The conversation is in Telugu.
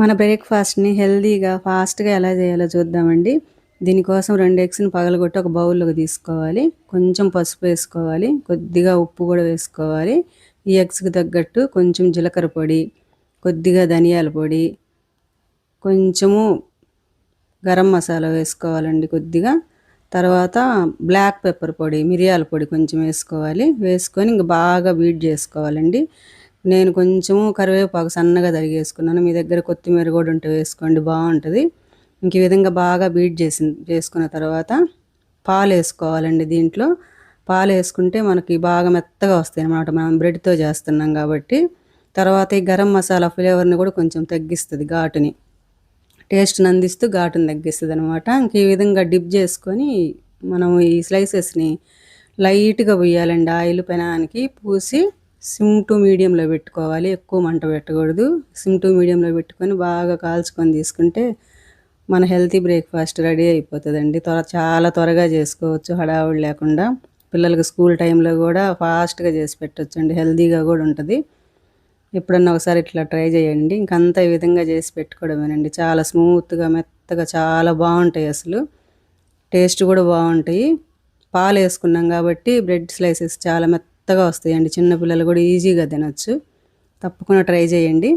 మన బ్రేక్‌ఫాస్ట్‌ని హెల్తీగా, ఫాస్ట్‌గా ఎలా చేయాలో చూద్దామండి. దీనికోసం 2 ఎగ్స్‌ని పగలగొట్టి ఒక బౌల్‌లోకి తీసుకోవాలి. కొంచెం పసుపు వేసుకోవాలి. కొద్దిగా ఉప్పు కూడా వేసుకోవాలి. ఈ ఎగ్స్‌కి తగ్గట్టు కొంచెం జీలకర్ర పొడి, కొద్దిగా ధనియాల పొడి, కొంచెము గరం మసాలా వేసుకోవాలండి కొద్దిగా. తర్వాత బ్లాక్ పెప్పర్ పొడి, మిరియాల పొడి కొంచెం వేసుకోవాలి. వేసుకొని ఇంక బాగా బీట్ చేసుకోవాలండి. నేను కొంచెము కరివేపాకు సన్నగా తరిగేసుకున్నాను. మీ దగ్గర కొత్తిమీర కూడా ఉంటే వేసుకోండి, బాగుంటుంది. ఇంక ఈ విధంగా బాగా బీట్ చేసుకున్న తర్వాత పాలు వేసుకోవాలండి దీంట్లో. పాలు వేసుకుంటే మనకి బాగా మెత్తగా వస్తాయి అన్నమాట, మనం బ్రెడ్తో చేస్తున్నాం కాబట్టి. తర్వాత ఈ గరం మసాలా ఫ్లేవర్ని కూడా కొంచెం తగ్గిస్తుంది, ఘాటుని టేస్ట్ని అందిస్తూ ఘాటుని తగ్గిస్తుంది అనమాట. ఇంక ఈ విధంగా డిప్ చేసుకొని మనం ఈ స్లైసెస్ని లైట్గా పోయాలండి. ఆయిల్ పెనానికి పూసి సిమ్ టు మీడియంలో పెట్టుకోవాలి. ఎక్కువ మంట పెట్టకూడదు. సిమ్ టు మీడియంలో పెట్టుకొని బాగా కాల్చుకొని తీసుకుంటే మన హెల్తీ బ్రేక్ఫాస్ట్ రెడీ అయిపోతుందండి. చాలా త్వరగా చేసుకోవచ్చు, హడావుడి లేకుండా. పిల్లలకి స్కూల్ టైంలో కూడా ఫాస్ట్గా చేసి పెట్టొచ్చండి, హెల్తీగా కూడా ఉంటుంది. ఎప్పుడన్నా ఒకసారి ఇట్లా ట్రై చేయండి. ఇంకంతా ఈ విధంగా చేసి పెట్టుకోవడమేనండి. చాలా స్మూత్గా, మెత్తగా చాలా బాగుంటాయి అసలు. టేస్ట్ కూడా బాగుంటాయి. పాలు వేసుకున్నాం కాబట్టి బ్రెడ్ స్లైసెస్ చాలా మెత్తగా వస్తాయండి. చిన్నపిల్లలు కూడా ఈజీగా తినొచ్చు. తప్పకుండా ట్రై చేయండి.